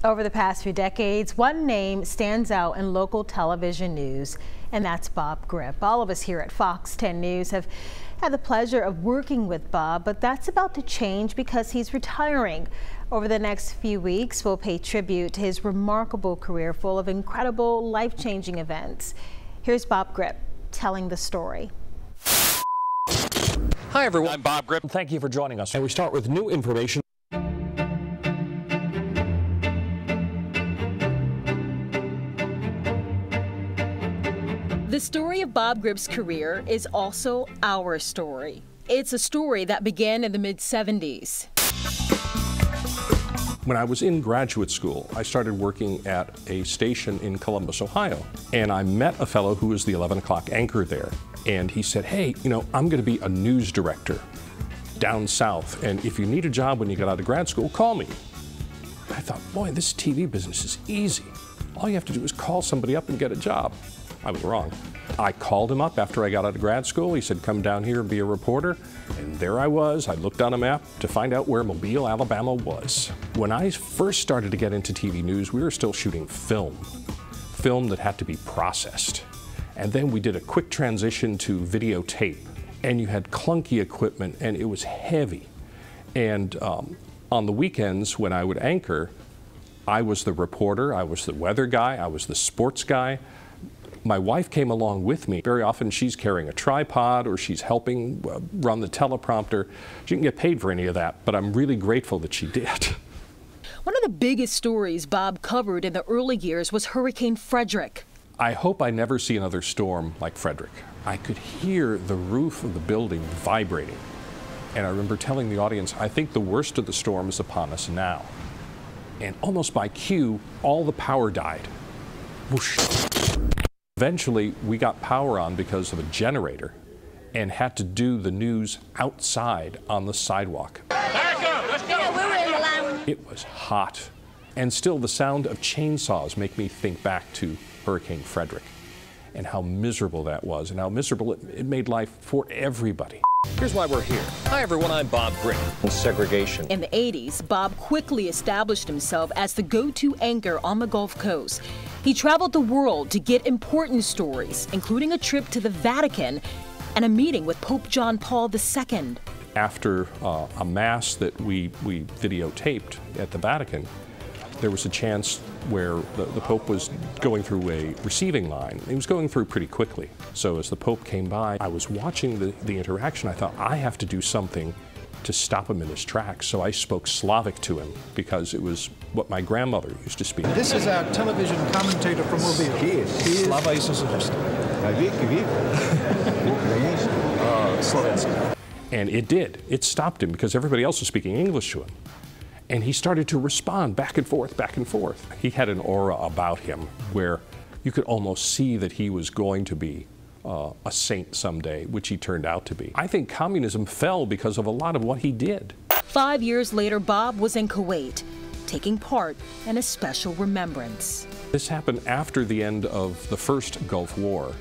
Over the past few decades, one name stands out in local television news, and that's Bob Grip. All of us here at Fox 10 News have had the pleasure of working with Bob, but that's about to change because he's retiring. Over the next few weeks, we'll pay tribute to his remarkable career full of incredible, life-changing events. Here's Bob Grip telling the story. Hi everyone, I'm Bob Grip. Thank you for joining us. And we start with new information. The story of Bob Grip's career is also our story. It's a story that began in the mid-70s. When I was in graduate school, I started working at a station in Columbus, Ohio, and I met a fellow who was the 11 o'clock anchor there. And he said, hey, I'm going to be a news director down south, and if you need a job when you get out of grad school, call me. I thought, boy, this TV business is easy. All you have to do is call somebody up and get a job. I was wrong. I called him up after I got out of grad school. He said, come down here and be a reporter. And there I was. I looked on a map to find out where Mobile, Alabama was. When I first started to get into TV news, we were still shooting film that had to be processed. And then we did a quick transition to videotape. And you had clunky equipment, and it was heavy. And on the weekends when I would anchor, I was the reporter, I was the weather guy, I was the sports guy. My wife came along with me. Very often she's carrying a tripod or she's helping run the teleprompter. She didn't get paid for any of that, but I'm really grateful that she did. One of the biggest stories Bob covered in the early years was Hurricane Frederick. I hope I never see another storm like Frederick. I could hear the roof of the building vibrating. And I remember telling the audience, I think the worst of the storm is upon us now. And almost by cue, all the power died. Whoosh. Eventually, we got power on because of a generator and had to do the news outside on the sidewalk. It was hot. And still, the sound of chainsaws make me think back to Hurricane Frederick and how miserable that was and how miserable it made life for everybody. Here's why we're here. Hi everyone, I'm Bob Grip. Segregation. In the 80s, Bob quickly established himself as the go-to anchor on the Gulf Coast. He traveled the world to get important stories, including a trip to the Vatican and a meeting with Pope John Paul II. After a mass that we videotaped at the Vatican, there was a chance where the Pope was going through a receiving line. He was going through pretty quickly. So as the Pope came by, I was watching the interaction. I thought, I have to do something to stop him in his tracks. So I spoke Slavic to him because it was what my grandmother used to speak. This is our television commentator from Mobile. Slava Isusovist. And it did. It stopped him because everybody else was speaking English to him. And he started to respond back and forth, back and forth. He had an aura about him where you could almost see that he was going to be a saint someday, which he turned out to be. I think communism fell because of a lot of what he did. 5 years later, Bob was in Kuwait, taking part in a special remembrance. This happened after the end of the first Gulf War,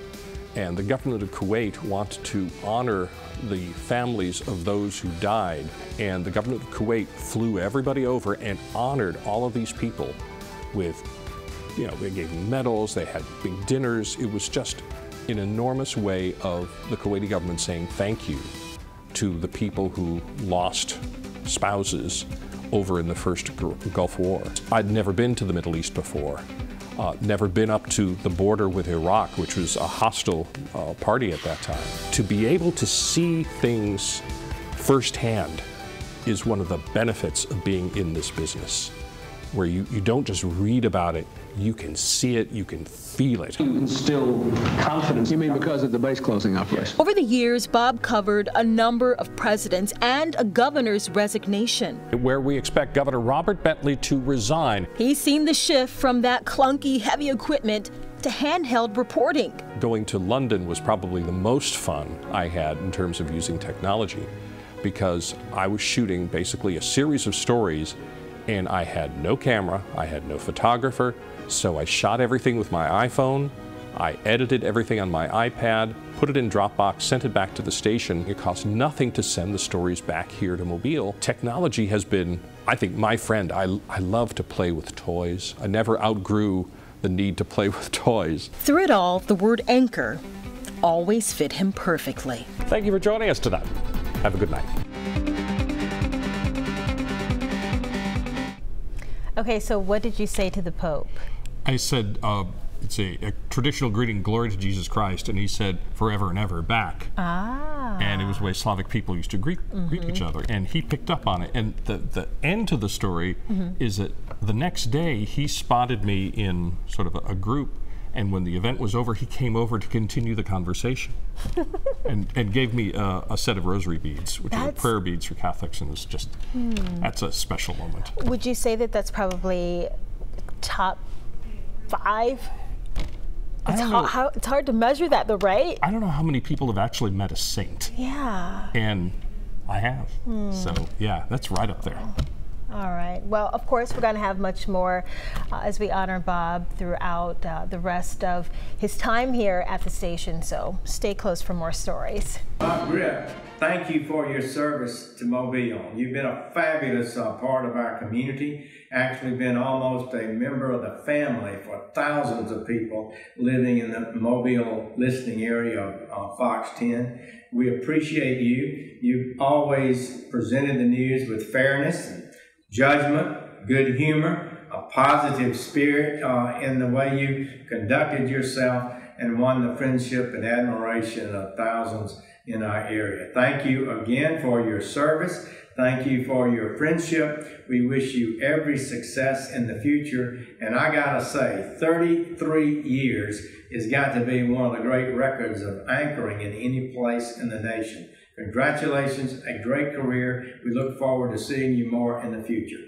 and the government of Kuwait wanted to honor the families of those who died, and the government of Kuwait flew everybody over and honored all of these people with, they gave them medals, they had big dinners. It was just an enormous way of the Kuwaiti government saying thank you to the people who lost spouses over in the first Gulf War. I'd never been to the Middle East before. Never been up to the border with Iraq, which was a hostile party at that time. To be able to see things firsthand is one of the benefits of being in this business, where you don't just read about it, you can see it, you can feel it. You instill confidence. You mean because of the base closing operation? Over the years, Bob covered a number of presidents and a governor's resignation. Where we expect Governor Robert Bentley to resign. He's seen the shift from that clunky, heavy equipment to handheld reporting. Going to London was probably the most fun I had in terms of using technology, because I was shooting basically a series of stories and I had no camera, I had no photographer, so I shot everything with my iPhone, I edited everything on my iPad, put it in Dropbox, sent it back to the station. It cost nothing to send the stories back here to Mobile. Technology has been, I think my friend, I love to play with toys. I never outgrew the need to play with toys. Through it all, the word anchor always fit him perfectly. Thank you for joining us tonight. Have a good night. Okay, so what did you say to the Pope? I said, it's a traditional greeting, glory to Jesus Christ, and he said, forever and ever, back. Ah. And it was the way Slavic people used to greet each other, and he picked up on it. And the end to the story is that the next day he spotted me in sort of a group, and when the event was over, he came over to continue the conversation and gave me a set of rosary beads, which are prayer beads for Catholics, and it's just, that's a special moment. Would you say that that's probably top 5? It's hard to measure that though, right? I don't know how many people have actually met a saint. Yeah. And I have. So yeah, that's right up there. All right. Well, of course, we're going to have much more as we honor Bob throughout the rest of his time here at the station. So stay close for more stories. Bob Grip, thank you for your service to Mobile. You've been a fabulous part of our community. Actually been almost a member of the family for thousands of people living in the Mobile listening area of Fox 10. We appreciate you. You've always presented the news with fairness and judgment, good humor, a positive spirit in the way you conducted yourself, and won the friendship and admiration of thousands in our area. Thank you again for your service. Thank you for your friendship. We wish you every success in the future. And I gotta say, 33 years has got to be one of the great records of anchoring in any place in the nation. Congratulations, a great career. We look forward to seeing you more in the future.